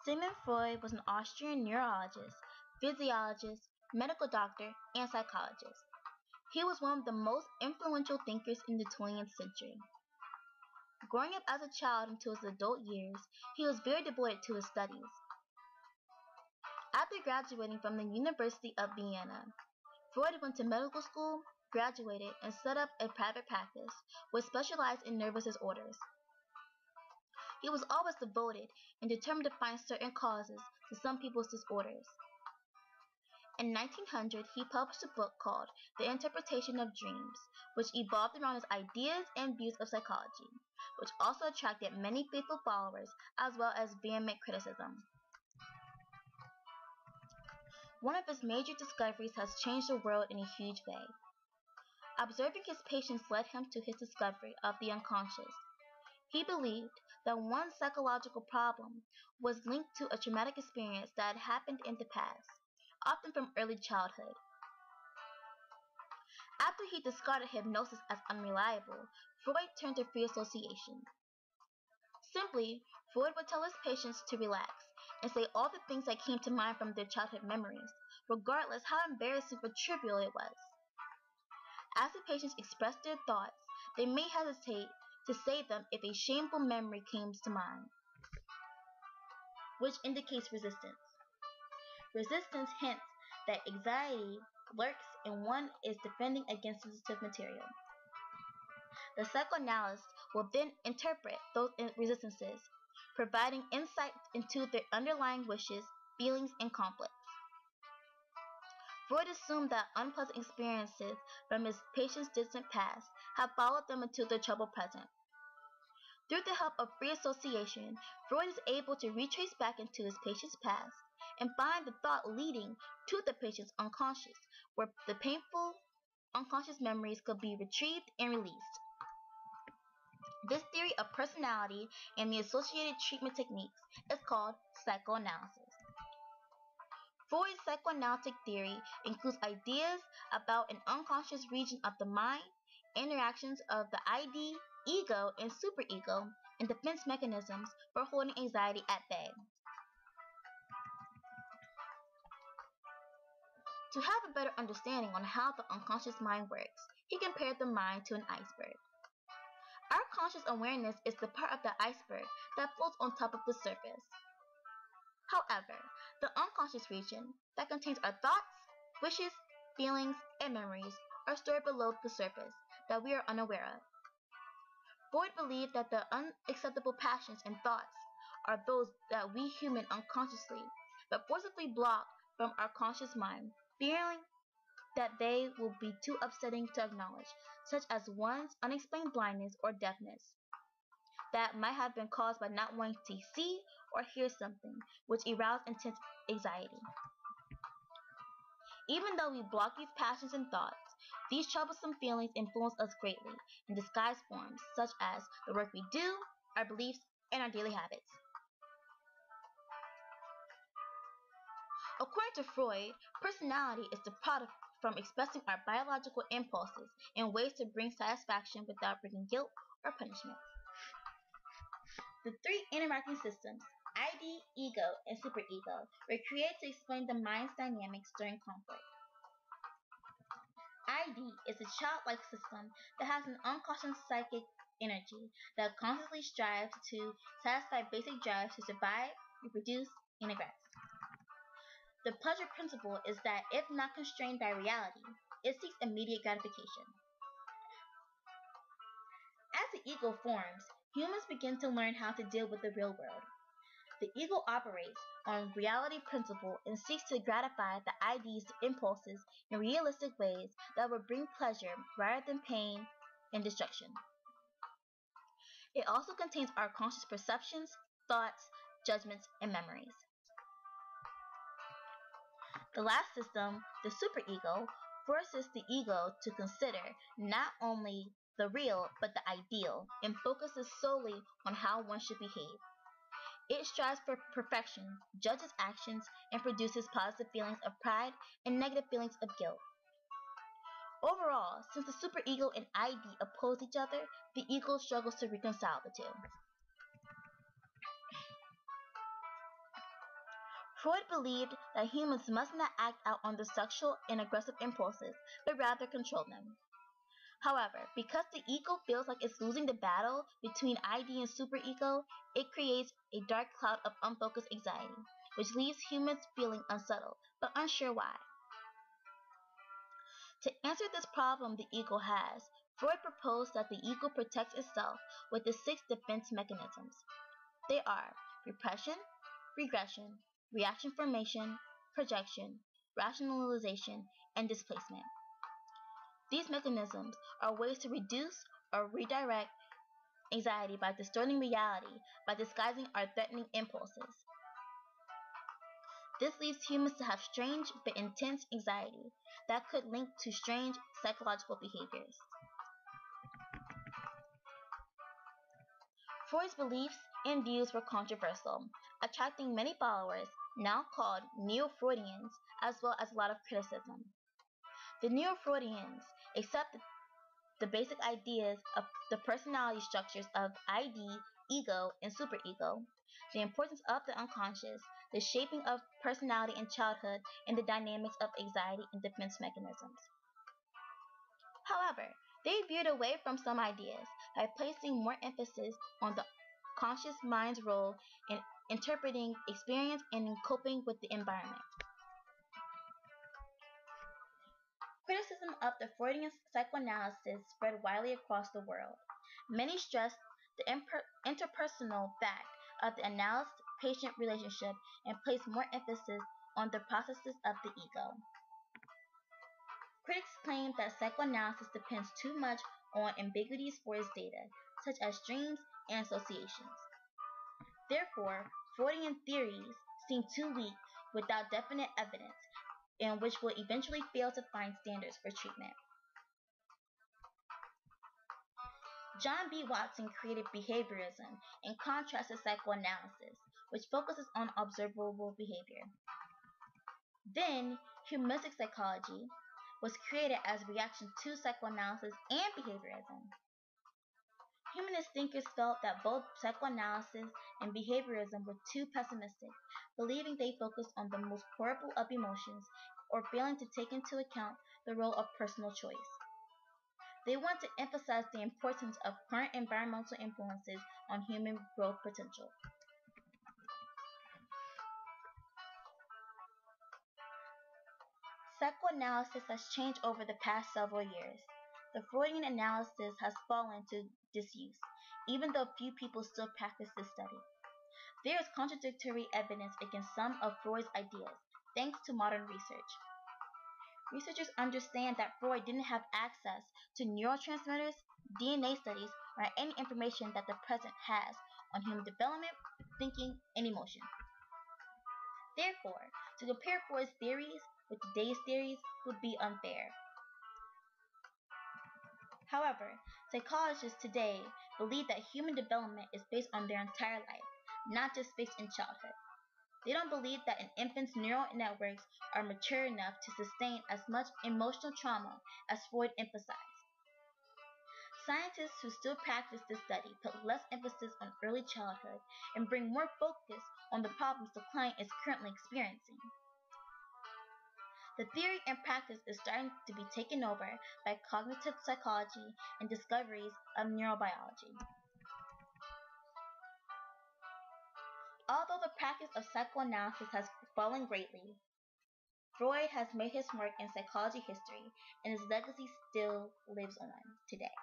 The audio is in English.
Sigmund Freud was an Austrian neurologist, physiologist, medical doctor, and psychologist. He was one of the most influential thinkers in the 20th century. Growing up as a child into his adult years, he was very devoted to his studies. After graduating from the University of Vienna, Freud went to medical school, graduated, and set up a private practice, which specialized in nervous disorders. He was always devoted and determined to find certain causes to some people's disorders. In 1900, he published a book called The Interpretation of Dreams, which evolved around his ideas and views of psychology, which also attracted many faithful followers as well as vehement criticism. One of his major discoveries has changed the world in a huge way. Observing his patients led him to his discovery of the unconscious. He believed that one psychological problem was linked to a traumatic experience that had happened in the past, often from early childhood. After he discarded hypnosis as unreliable, Freud turned to free association. Simply, Freud would tell his patients to relax and say all the things that came to mind from their childhood memories, regardless how embarrassing or trivial it was. As the patients expressed their thoughts, they may hesitate to say them if a shameful memory comes to mind, which indicates resistance. Resistance hints that anxiety lurks and one is defending against sensitive material. The psychoanalyst will then interpret those resistances, providing insight into their underlying wishes, feelings, and conflicts. Freud assumed that unpleasant experiences from his patients' distant past have followed them into their troubled present. Through the help of free association, Freud is able to retrace back into his patient's past and find the thought leading to the patient's unconscious, where the painful unconscious memories could be retrieved and released. This theory of personality and the associated treatment techniques is called psychoanalysis. Freud's psychoanalytic theory includes ideas about an unconscious region of the mind, interactions of the ID, ego, and superego, and defense mechanisms for holding anxiety at bay. To have a better understanding on how the unconscious mind works, he compared the mind to an iceberg. Our conscious awareness is the part of the iceberg that floats on top of the surface. However, the unconscious region that contains our thoughts, wishes, feelings, and memories are stored below the surface that we are unaware of. Freud believed that the unacceptable passions and thoughts are those that we human unconsciously but forcibly block from our conscious mind, fearing that they will be too upsetting to acknowledge, such as one's unexplained blindness or deafness that might have been caused by not wanting to see or hear something, which arouse intense anxiety. Even though we block these passions and thoughts, these troublesome feelings influence us greatly in disguised forms, such as the work we do, our beliefs, and our daily habits. According to Freud, personality is the product from expressing our biological impulses in ways to bring satisfaction without bringing guilt or punishment. The three interacting systems, ID, ego, and superego, were created to explain the mind's dynamics during conflict. ID is a childlike system that has an unconscious psychic energy that constantly strives to satisfy basic drives to survive, reproduce, and aggress. The pleasure principle is that if not constrained by reality, it seeks immediate gratification. As the ego forms, humans begin to learn how to deal with the real world. The ego operates on reality principle and seeks to gratify the ID's impulses in realistic ways that will bring pleasure rather than pain and destruction. It also contains our conscious perceptions, thoughts, judgments, and memories. The last system, the superego, forces the ego to consider not only the real but the ideal and focuses solely on how one should behave. It strives for perfection, judges actions, and produces positive feelings of pride and negative feelings of guilt. Overall, since the superego and ID oppose each other, the ego struggles to reconcile the two. Freud believed that humans must not act out on their sexual and aggressive impulses, but rather control them. However, because the ego feels like it's losing the battle between ID and superego, it creates a dark cloud of unfocused anxiety, which leaves humans feeling unsettled, but unsure why. To answer this problem the ego has, Freud proposed that the ego protects itself with the 6 defense mechanisms. They are repression, regression, reaction formation, projection, rationalization, and displacement. These mechanisms are ways to reduce or redirect anxiety by distorting reality by disguising our threatening impulses. This leads humans to have strange but intense anxiety that could link to strange psychological behaviors. Freud's beliefs and views were controversial, attracting many followers, now called Neo-Freudians, as well as a lot of criticism. The Neo-Freudians accepted the basic ideas of the personality structures of ID, ego, and superego, the importance of the unconscious, the shaping of personality in childhood, and the dynamics of anxiety and defense mechanisms. However, they veered away from some ideas by placing more emphasis on the conscious mind's role in interpreting experience and in coping with the environment. Criticism of the Freudian psychoanalysis spread widely across the world. Many stressed the interpersonal fact of the analyst-patient relationship and placed more emphasis on the processes of the ego. Critics claimed that psychoanalysis depends too much on ambiguities for its data, such as dreams and associations. Therefore, Freudian theories seem too weak without definite evidence, and which will eventually fail to find standards for treatment. John B. Watson created behaviorism in contrast to psychoanalysis, which focuses on observable behavior. Then, humanistic psychology was created as a reaction to psychoanalysis and behaviorism. Humanist thinkers felt that both psychoanalysis and behaviorism were too pessimistic, believing they focused on the most horrible of emotions or failing to take into account the role of personal choice. They want to emphasize the importance of current environmental influences on human growth potential. Psychoanalysis has changed over the past several years. The Freudian analysis has fallen to disuse, even though few people still practice this study. There is contradictory evidence against some of Freud's ideas, thanks to modern research. Researchers understand that Freud didn't have access to neurotransmitters, DNA studies, or any information that the present has on human development, thinking, and emotion. Therefore, to compare Freud's theories with today's theories would be unfair. However, psychologists today believe that human development is based on their entire life, not just based in childhood. They don't believe that an infant's neural networks are mature enough to sustain as much emotional trauma as Freud emphasized. Scientists who still practice this study put less emphasis on early childhood and bring more focus on the problems the client is currently experiencing. The theory and practice is starting to be taken over by cognitive psychology and discoveries of neurobiology. Although the practice of psychoanalysis has fallen greatly, Freud has made his mark in psychology history, and his legacy still lives on today.